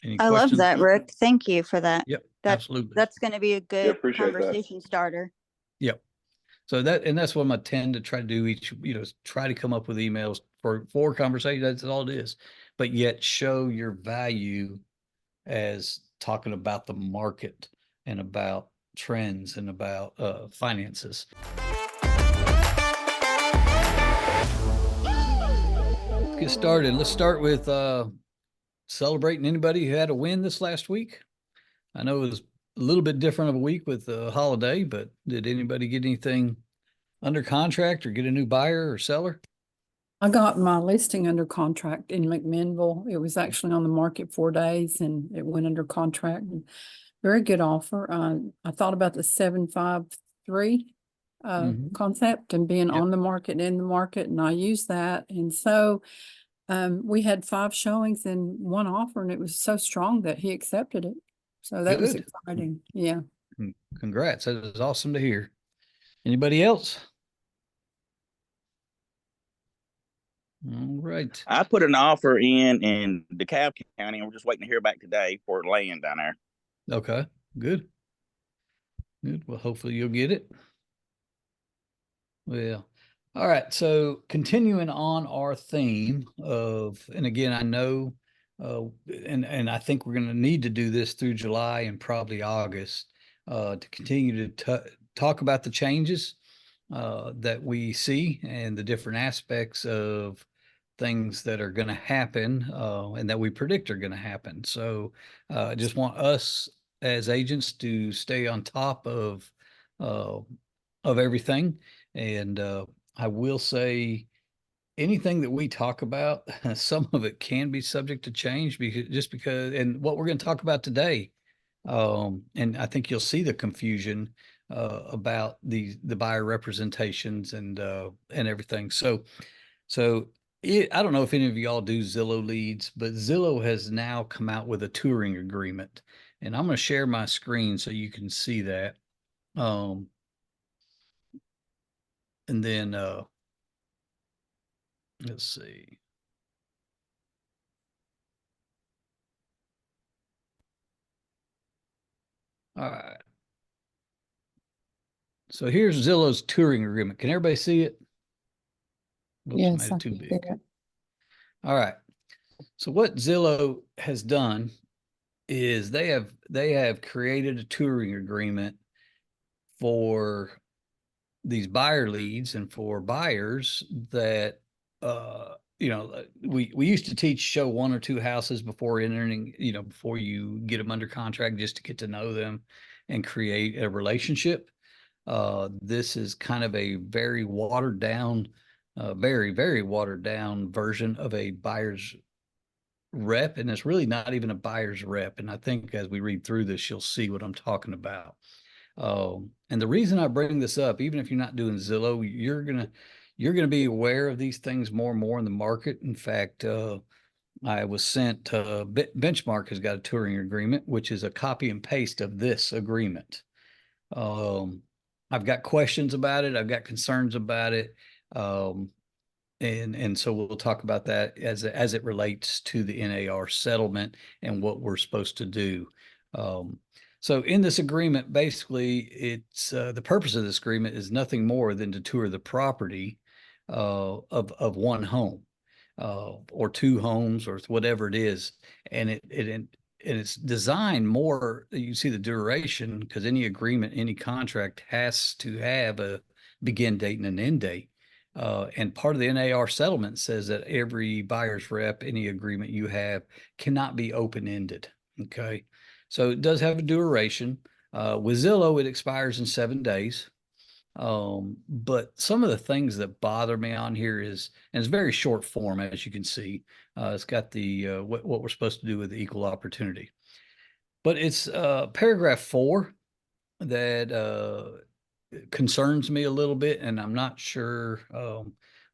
Any I love questions? that, Rick. Thank you for that. Yep, That absolutely. that's going to be a Yeah, good appreciate that. conversation starter. Yep. So that's what I tend to try to do each, try to come up with emails for conversation. That's all it is, but yet show your value as talking about the market and about trends and about finances. Let's get started. Let's start with celebrating anybody who had a win this last week. I know it was a little bit different of a week with the holiday, but did anybody get anything under contract or get a new buyer or seller? I got my listing under contract in McMinnville. It was actually on the market 4 days and it went under contract. Very good offer. I thought about the 753 concept and being on the market and in the market, and I used that. And so we had 5 showings and 1 offer, and it was so strong that he accepted it. So that was exciting. Yeah. Congrats. That is awesome to hear. Anybody else? All right. I put an offer in DeKalb County, and we're just waiting to hear back today for land down there. Okay, good. Good. Well, hopefully you'll get it. Well, all right. So continuing on our theme of, and again, I know, and I think we're going to need to do this through July and probably August to continue to talk about the changes that we see and the different aspects of things that are going to happen and that we predict are going to happen. So I just want us as agents to stay on top of everything. And I will say anything that we talk about, some of it can be subject to change because, and what we're going to talk about today, and I think you'll see the confusion about the buyer representations and everything. So I don't know if any of y'all do Zillow leads, but Zillow has now come out with a touring agreement, and I'm going to share my screen so you can see that. And then let's see. All right. So here's Zillow's touring agreement. Can everybody see it? Oops, Yes, made it too big. it. All right. So what Zillow has done is they have created a touring agreement for these buyer leads and for buyers that we used to teach show 1 or 2 houses before entering, before you get them under contract, just to get to know them and create a relationship. This is kind of a very watered down, very, very watered down version of a buyer's rep, and it's really not even a buyer's rep. And I think as we read through this, you'll see what I'm talking about. And the reason I bring this up, even if you're not doing Zillow, you're gonna be aware of these things more and more in the market. In fact, I was sent Benchmark has got a touring agreement, which is a copy and paste of this agreement. I've got questions about it. I've got concerns about it. And so we'll talk about that as it relates to the NAR settlement and what we're supposed to do. So in this agreement, basically, it's the purpose of this agreement is nothing more than to tour the property of one home or 2 homes or whatever it is, and it's designed more. You see the duration, because any agreement, any contract has to have a begin date and an end date. And part of the NAR settlement says that every buyer's rep, any agreement you have, cannot be open-ended. Okay. So it does have a duration. With Zillow, it expires in 7 days. But some of the things that bother me on here is, and it's very short form, as you can see, it's got the what we're supposed to do with the equal opportunity. But it's paragraph 4 that concerns me a little bit, and I'm not sure.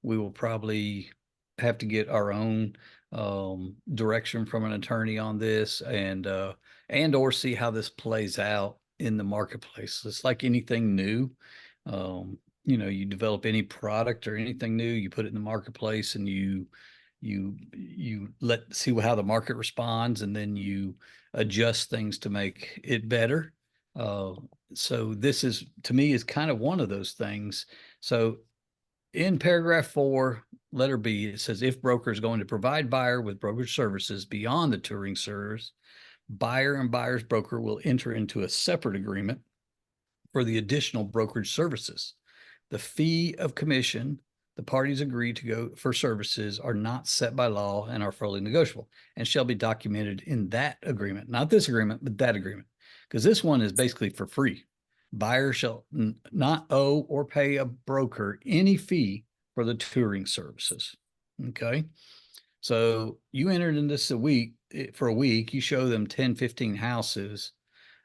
We will probably have to get our own direction from an attorney on this, and or see how this plays out in the marketplace. It's like anything new. You develop any product or anything new, you put it in the marketplace, and you you see how the market responds, and then you adjust things to make it better. So this is, to me, is kind of one of those things. So in paragraph 4, letter B, it says if broker is going to provide buyer with brokerage services beyond the touring service, buyer and buyer's broker will enter into a separate agreement for the additional brokerage services. The fee of commission the parties agree to go for services are not set by law and are fully negotiable and shall be documented in that agreement, not this agreement, but that agreement, because this one is basically for free. Buyer shall not owe or pay a broker any fee for the touring services. Okay. So you entered in this for a week, you show them 10, 15 houses.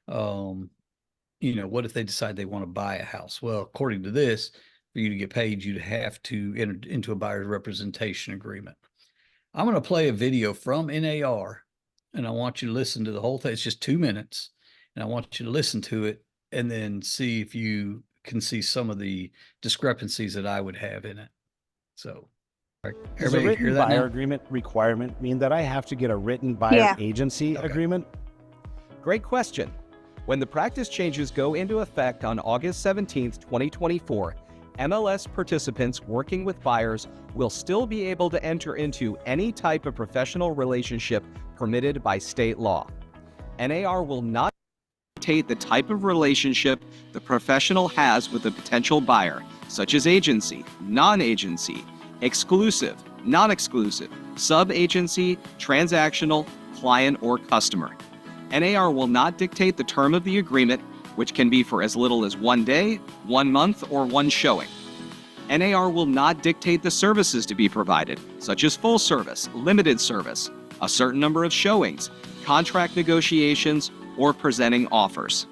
What if they decide they want to buy a house? Well, according to this, for you to get paid, you'd have to enter into a buyer's representation agreement. I'm going to play a video from NAR, and I want you to listen to the whole thing. It's just 2 minutes, and I want you to listen to it and then see if you can see some of the discrepancies that I would have in it. So, Does a everybody hear written that buyer now? agreement requirement mean that I have to get a written buyer Yeah. agency Okay. agreement? Great question. When the practice changes go into effect on August 17th, 2024, MLS participants working with buyers will still be able to enter into any type of professional relationship permitted by state law. NAR will not dictate the type of relationship the professional has with a potential buyer, such as agency, non-agency, exclusive, non-exclusive, sub-agency, transactional, client, or customer. NAR will not dictate the term of the agreement, which can be for as little as 1 day, 1 month, or 1 showing. NAR will not dictate the services to be provided, such as full service, limited service, a certain number of showings, contract negotiations, or presenting offers.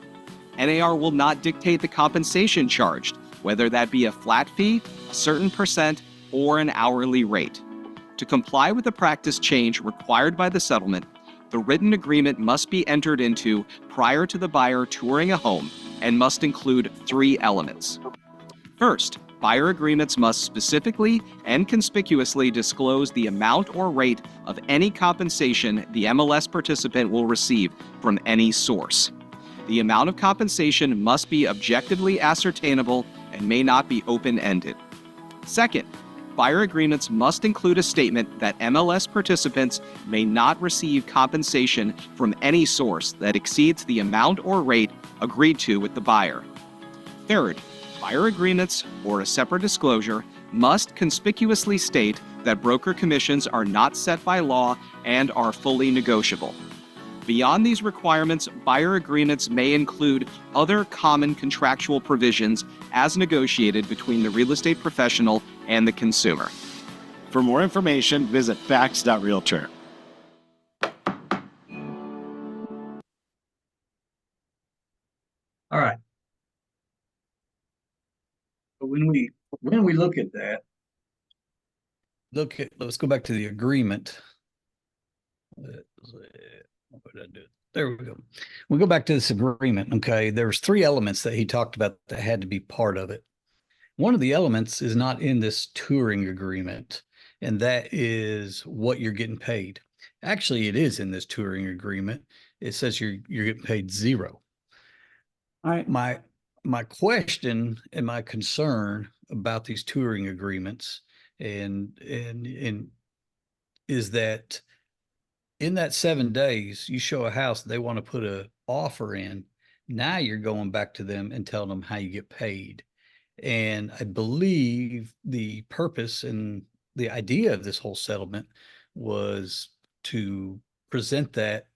NAR will not dictate the compensation charged, whether that be a flat fee, a certain percent, or an hourly rate. To comply with the practice change required by the settlement, the written agreement must be entered into prior to the buyer touring a home and must include 3 elements. First, buyer agreements must specifically and conspicuously disclose the amount or rate of any compensation the MLS participant will receive from any source. The amount of compensation must be objectively ascertainable and may not be open-ended. Second, buyer agreements must include a statement that MLS participants may not receive compensation from any source that exceeds the amount or rate agreed to with the buyer. Third, buyer agreements or a separate disclosure must conspicuously state that broker commissions are not set by law and are fully negotiable. Beyond these requirements, buyer agreements may include other common contractual provisions as negotiated between the real estate professional and the consumer. For more information, visit facts.realtor. All right. But when we look at that, let's go back to the agreement. What did I do? There we go. We go back to this agreement. Okay. There was 3 elements that he talked about that had to be part of it. One of the elements is not in this touring agreement, and that is what you're getting paid. Actually, it is in this touring agreement. It says you're getting paid 0. All right. My question and my concern about these touring agreements and is that in that 7 days, you show a house, they want to put a offer in. Now you're going back to them and telling them how you get paid. And I believe the purpose and the idea of this whole settlement was to present that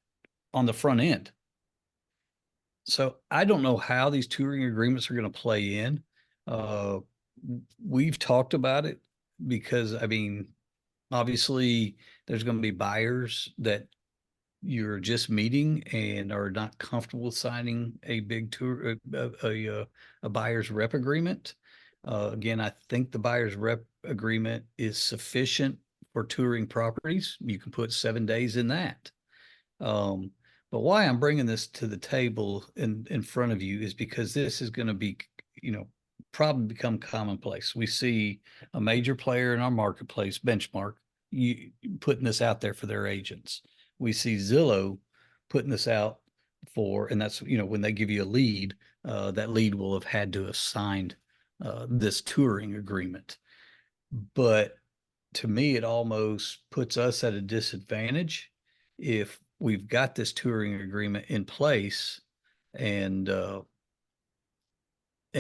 on the front end. So I don't know how these touring agreements are going to play in. We've talked about it because, I mean, obviously there's going to be buyers that you're just meeting and are not comfortable with signing a big a buyer's rep agreement. Again, I think the buyer's rep agreement is sufficient for touring properties. You can put 7 days in that. But why I'm bringing this to the table in front of you is because this is going to be, probably become commonplace. We see a major player in our marketplace, Benchmark, you putting this out there for their agents. We see Zillow putting this out for, and that's, when they give you a lead, that lead will have had to have signed this touring agreement. But to me, it almost puts us at a disadvantage if we've got this touring agreement in place and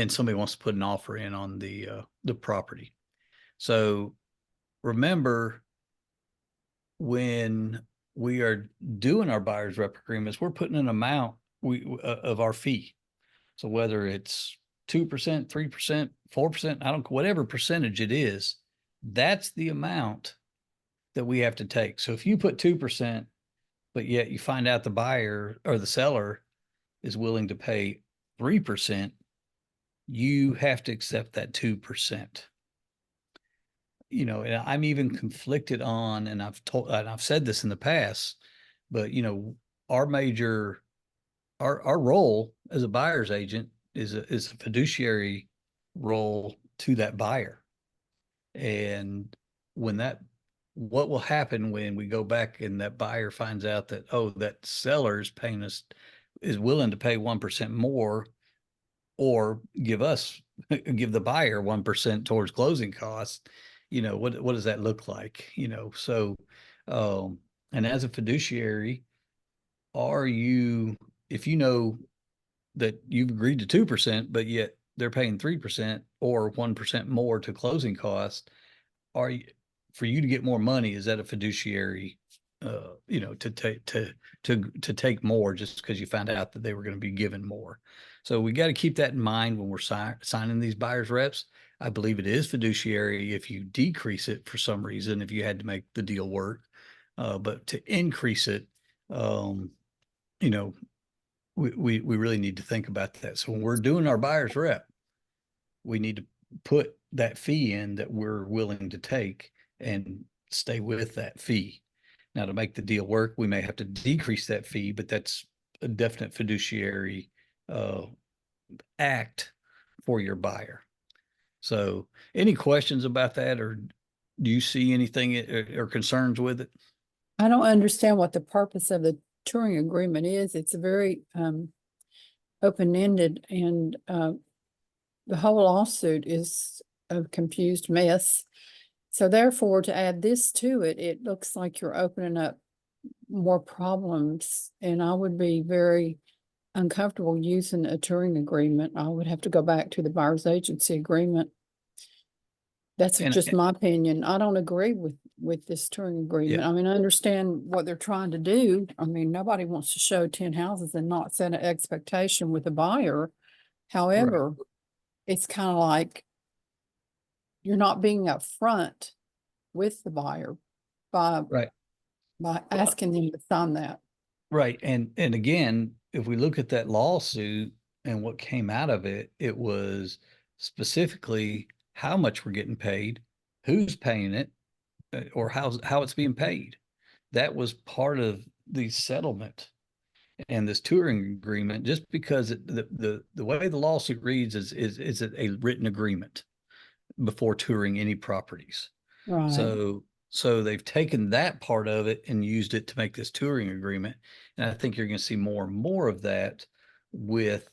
somebody wants to put an offer in on the property. So remember, when we are doing our buyer's rep agreements, we're putting an amount of our fee. So whether it's 2%, 3%, 4%, I don't, whatever percentage it is, that's the amount that we have to take. So if you put 2%, but yet you find out the buyer or the seller is willing to pay 3%, you have to accept that 2%. And I'm even conflicted on, and I've said this in the past, but our role as a buyer's agent is a fiduciary role to that buyer. And what will happen when we go back and that buyer finds out that, oh, that seller is willing to pay 1% more, or give the buyer 1% towards closing costs? What does that look like? So, and as a fiduciary, if you know that you've agreed to 2%, but yet they're paying 3% or 1% more to closing costs, for you to get more money, is that a fiduciary, to take more just because you found out that they were going to be given more? So we got to keep that in mind when we're signing these buyer's reps. I believe it is fiduciary if you decrease it for some reason, if you had to make the deal work, but to increase it, we really need to think about that. So when we're doing our buyer's rep, we need to put that fee in that we're willing to take and stay with that fee. Now, to make the deal work, we may have to decrease that fee, but that's a definite fiduciary act for your buyer. So any questions about that, or do you see anything or concerns with it? I don't understand what the purpose of the touring agreement is. It's a very open-ended, and the whole lawsuit is a confused mess. So therefore, to add this to it, it looks like you're opening up more problems, and I would be very uncomfortable using a touring agreement. I would have to go back to the buyer's agency agreement. That's just my opinion. I don't agree with this touring agreement. Yeah. I mean, I understand what they're trying to do. I mean, nobody wants to show 10 houses and not set an expectation with the buyer. However, it's kind of like you're not being upfront with the buyer by asking them to sign that. Right. And again, if we look at that lawsuit and what came out of it, it was specifically how much we're getting paid, who's paying it, or how it's being paid. That was part of the settlement and this touring agreement. Just because the way the lawsuit reads is a written agreement before touring any properties. Right. So they've taken that part of it and used it to make this touring agreement. And I think you're going to see more and more of that with,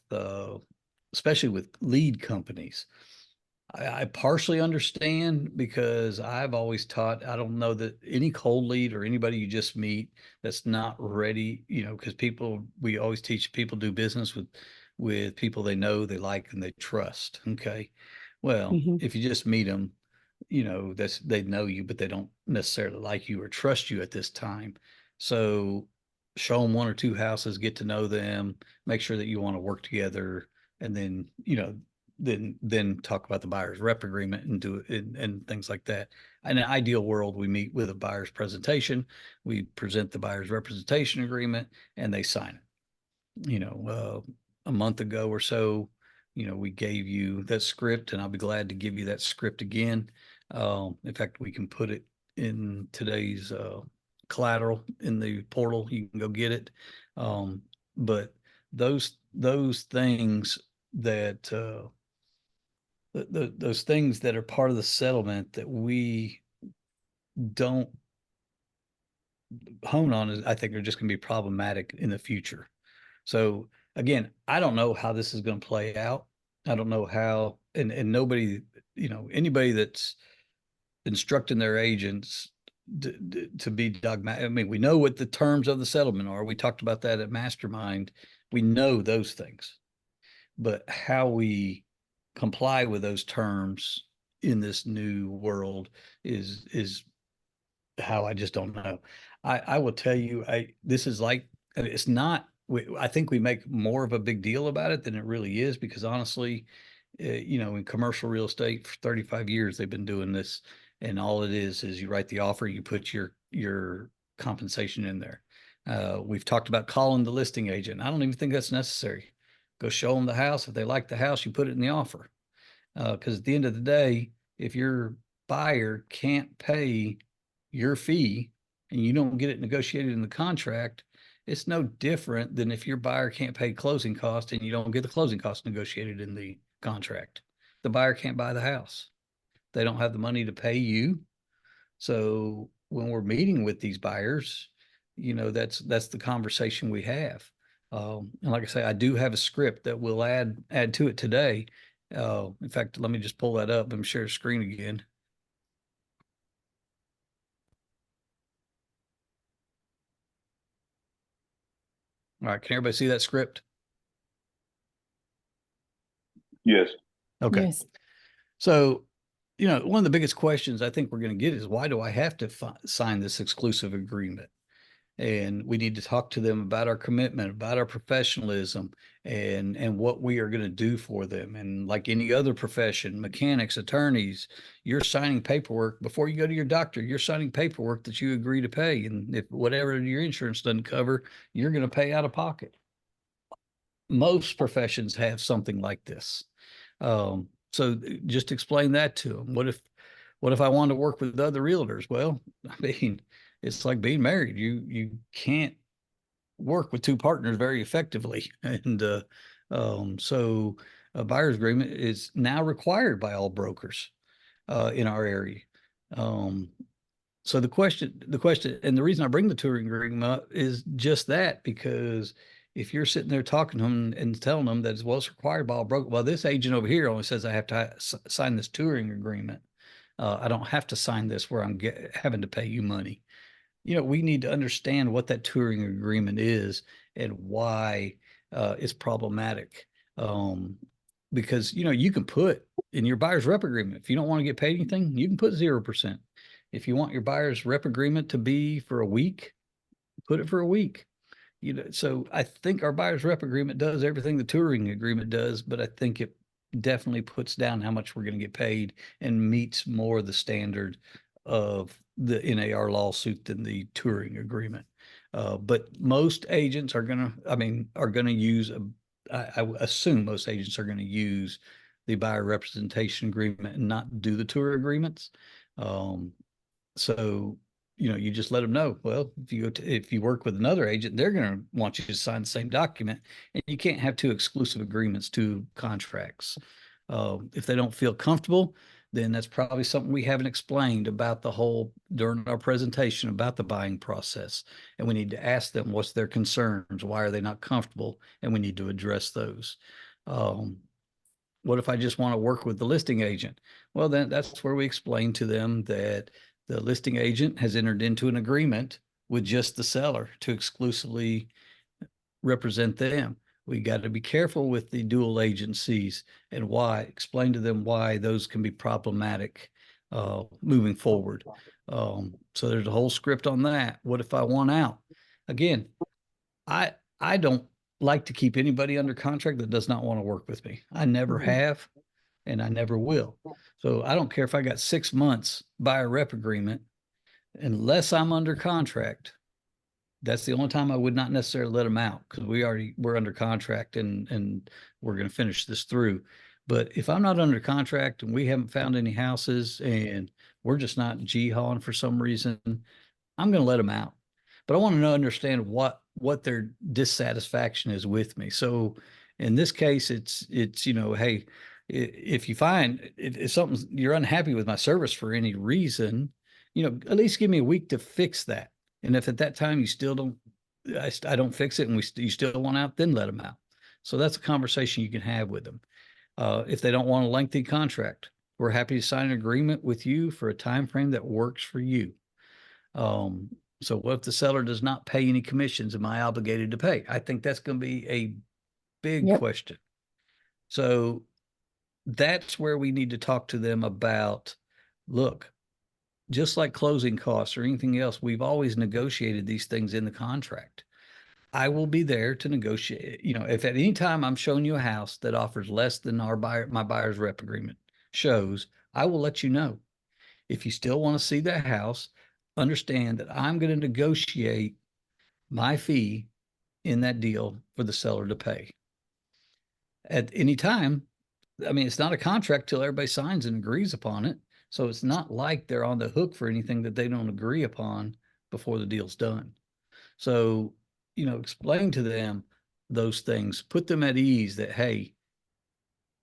especially with lead companies. I partially understand, because I've always taught, I don't know that any cold lead or anybody you just meet that's not ready, because we always teach people do business with people they know, they like, and they trust. Okay. Well, if you just meet them, they know you, but they don't necessarily like you or trust you at this time. So show them one or two houses, get to know them, make sure that you want to work together, and then, then talk about the buyer's rep agreement and do it and things like that. In an ideal world, we meet with a buyer's presentation, we present the buyer's representation agreement, and they sign it. A month ago or so, we gave you that script, and I'll be glad to give you that script again. In fact, we can put it in today's collateral in the portal. You can go get it. But those things that those things that are part of the settlement that we don't hone on is I think they're just going to be problematic in the future. So again, I don't know how this is going to play out. I don't know how, and nobody, anybody that's instructing their agents to be dogmatic. I mean, we know what the terms of the settlement are. We talked about that at Mastermind. We know those things, but how we comply with those terms in this new world is how I just don't know. I will tell you, this is like, it's not, I think we make more of a big deal about it than it really is, because honestly, in commercial real estate for 35 years, they've been doing this, and all it is you write the offer, you put your compensation in there. We've talked about calling the listing agent. I don't even think that's necessary. Go show them the house. If they like the house, you put it in the offer. Because at the end of the day, if your buyer can't pay your fee and you don't get it negotiated in the contract, it's no different than if your buyer can't pay closing costs and you don't get the closing costs negotiated in the contract. The buyer can't buy the house. They don't have the money to pay you. So when we're meeting with these buyers, that's the conversation we have. And like I say, I do have a script that we'll add to it today. In fact, let me just pull that up and share screen again. All right, can everybody see that script? Yes. Okay. Yes. So, one of the biggest questions I think we're going to get is, why do I have to sign this exclusive agreement? And we need to talk to them about our commitment, about our professionalism, and what we are going to do for them. And like any other profession, mechanics, attorneys, you're signing paperwork before you go to your doctor. You're signing paperwork that you agree to pay, and if whatever your insurance doesn't cover, you're going to pay out of pocket. Most professions have something like this. So just explain that to them. What if I want to work with other realtors? Well, I mean, it's like being married. You can't work with two partners very effectively. And so a buyer's agreement is now required by all brokers in our area. So the question, and the reason I bring the touring agreement up is just that, because if you're sitting there talking to them and telling them that it's required by all brokers, well, this agent over here only says I have to sign this touring agreement. I don't have to sign this where I'm having to pay you money. We need to understand what that touring agreement is and why it's problematic. Because, you can put in your buyer's rep agreement, if you don't want to get paid anything, you can put 0%. If you want your buyer's rep agreement to be for a week, put it for a week. So I think our buyer's rep agreement does everything the touring agreement does, but I think it definitely puts down how much we're going to get paid and meets more the standard of the NAR lawsuit than the touring agreement. But most agents are going to use, I assume most agents are going to use the buyer representation agreement and not do the tour agreements. So you just let them know, well, if you work with another agent, they're going to want you to sign the same document, and you can't have two exclusive agreements, two contracts. If they don't feel comfortable, then that's probably something we haven't explained about during our presentation about the buying process. And we need to ask them, what's their concerns? Why are they not comfortable? And we need to address those. What if I just want to work with the listing agent? Well, then that's where we explain to them that the listing agent has entered into an agreement with just the seller to exclusively represent them. We got to be careful with the dual agencies and why. Explain to them why those can be problematic moving forward. So there's a whole script on that. What if I want out? Again, I don't like to keep anybody under contract that does not want to work with me. I never have, and I never will. So I don't care if I got 6 months buyer rep agreement, unless I'm under contract. That's the only time I would not necessarily let them out, because we're under contract and we're going to finish this through. But if I'm not under contract and we haven't found any houses and we're just not hawing for some reason, I'm going to let them out. But I want to understand what their dissatisfaction is with me. So in this case, it's hey, if you find if something you're unhappy with my service for any reason, at least give me a week to fix that. And if at that time you still don't, I don't fix it and you still want out, then let them out. So that's a conversation you can have with them. If they don't want a lengthy contract, we're happy to sign an agreement with you for a time frame that works for you. So what if the seller does not pay any commissions? Am I obligated to pay? I think that's going to be a big Yep. question. So that's where we need to talk to them about, look, just like closing costs or anything else, we've always negotiated these things in the contract. I will be there to negotiate. If at any time I'm showing you a house that offers less than my buyer's rep agreement shows, I will let you know. If you still want to see that house, understand that I'm going to negotiate my fee in that deal for the seller to pay. At any time, I mean, it's not a contract till everybody signs and agrees upon it. So it's not like they're on the hook for anything that they don't agree upon before the deal's done. So, explain to them those things, put them at ease that, hey,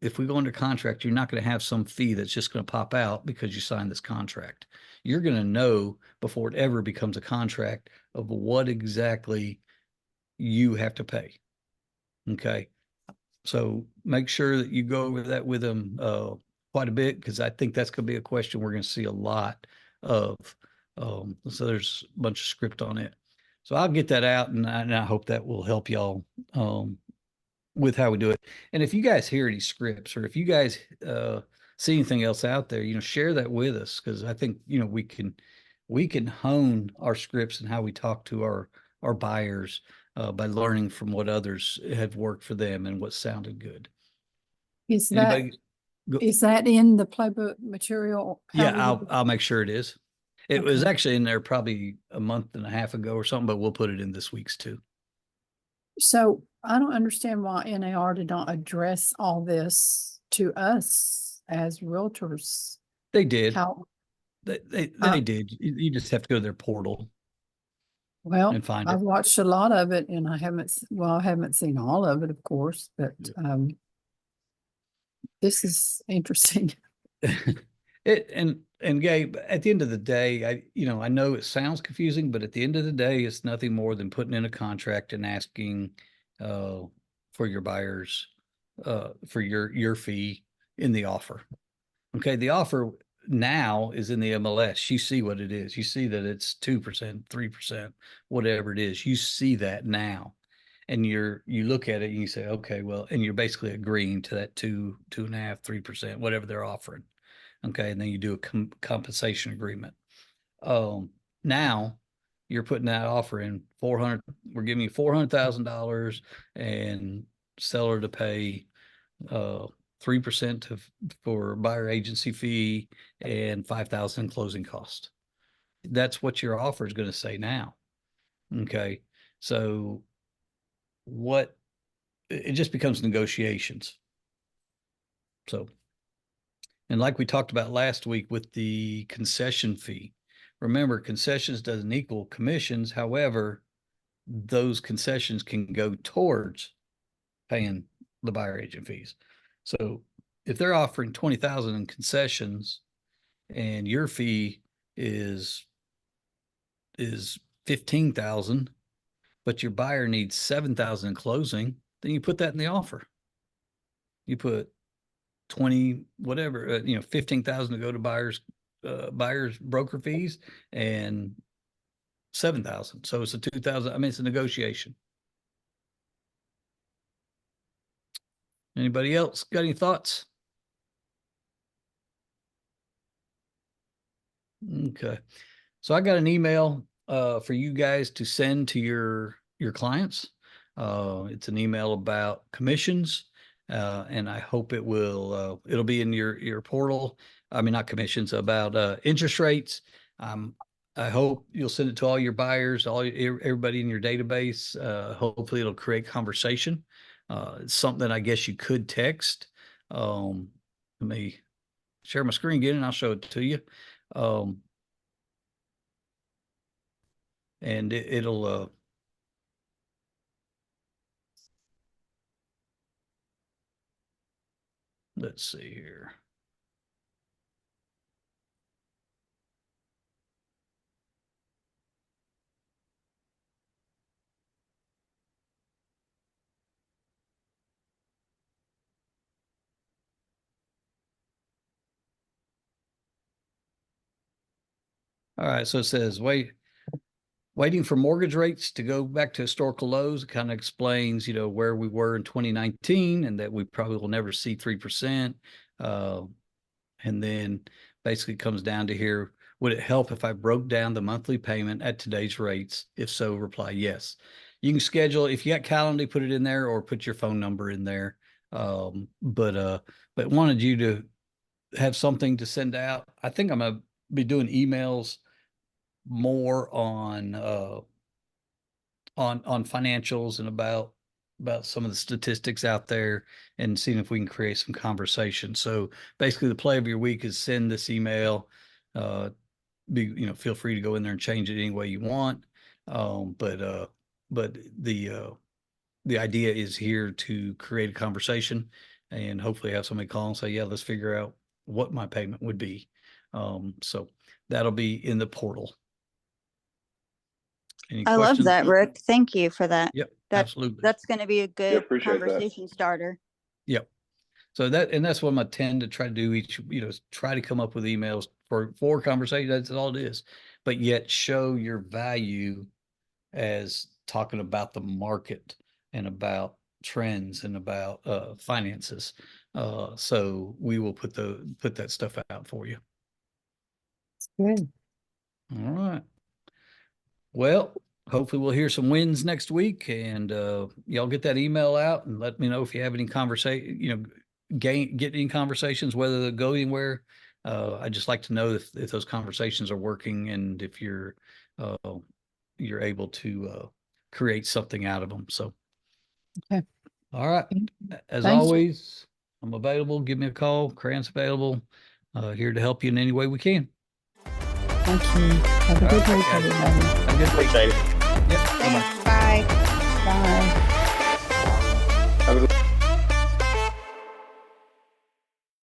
if we go under contract, you're not going to have some fee that's just going to pop out because you signed this contract. You're going to know before it ever becomes a contract of what exactly you have to pay. Okay. So make sure that you go over that with them quite a bit, because I think that's going to be a question we're going to see a lot of. So there's a bunch of script on it. So I'll get that out, and I hope that will help y'all with how we do it. And if you guys hear any scripts, or if you guys see anything else out there, share that with us, because I think we can hone our scripts and how we talk to our buyers by learning from what others have worked for them and what sounded good. Is Anybody? that in the playbook material? Yeah, I'll make sure it is. It was Okay. actually in there probably a month and a half ago or something, but we'll put it in this week's too. So I don't understand why NAR did not address all this to us as realtors. They did. How, They did. You just have to go to their portal well, and find I've it. watched a lot of it and I haven't seen all of it, of course, but this is interesting. And Gabe, at the end of the day, I know it sounds confusing, but at the end of the day, it's nothing more than putting in a contract and asking for your buyers for your fee in the offer. Okay, the offer now is in the MLS. You see what it is. You see that it's 2%, 3%, whatever it is. You see that now. And you look at it and you say, okay, well, and you're basically agreeing to that 2.5%, 3%, whatever they're offering. Okay, and then you do a compensation agreement. Now you're putting that offer in 400. We're giving you $400,000 and seller to pay 3% for buyer agency fee and 5,000 closing cost. That's what your offer is going to say now. Okay, so it just becomes negotiations. So. And like we talked about last week with the concession fee, remember, concessions doesn't equal commissions. However, those concessions can go towards paying the buyer agent fees. So if they're offering 20,000 in concessions and your fee is 15,000, but your buyer needs 7,000 in closing, then you put that in the offer. You put 20, whatever, 15,000 to go to buyers broker fees and 7,000. So it's a 2,000. I mean, it's a negotiation. Anybody else got any thoughts? Okay. So I got an email for you guys to send to your clients. It's an email about commissions. And I hope it'll be in your portal. I mean, not commissions, about interest rates. I hope you'll send it to all your buyers, everybody in your database. Hopefully it'll create conversation. It's something I guess you could text. Let me share my screen again and I'll show it to you. And it'll let's see here. All right, so it says waiting for mortgage rates to go back to historical lows. It kind of explains, where we were in 2019 and that we probably will never see 3%. And then basically comes down to here, would it help if I broke down the monthly payment at today's rates? If so, reply yes. You can schedule, if you got Calendly, put it in there or put your phone number in there. But wanted you to have something to send out. I think I'm gonna be doing emails more on financials and about some of the statistics out there and seeing if we can create some conversation. So basically the play of your week is send this email, feel free to go in there and change it any way you want. But the idea is here to create a conversation and hopefully have somebody call and say, yeah, let's figure out what my payment would be. So that'll be in the portal. Any I love questions? that, Rick. Thank you for that. Yep, That- absolutely. That's going to be a good appreciate that. conversation starter. Yep. So that's what I tend to try to do try to come up with emails for conversation. That's all it is, but yet show your value as talking about the market and about trends and about finances. So we will put that stuff out for you. Good. All right. Well, hopefully we'll hear some wins next week, and y'all get that email out and let me know if you have any conversation, get any conversations, whether they go anywhere. I'd just like to know if those conversations are working and if you're able to create something out of them. So, Okay. All right. As Thanks. always, I'm available. Give me a call. Cran's available. Here to help you in any way we can. Thank you. Have a good All week, right, guys. everybody. Have a good week. Appreciate it. Yep. Bye-bye. Bye. Bye. Have a good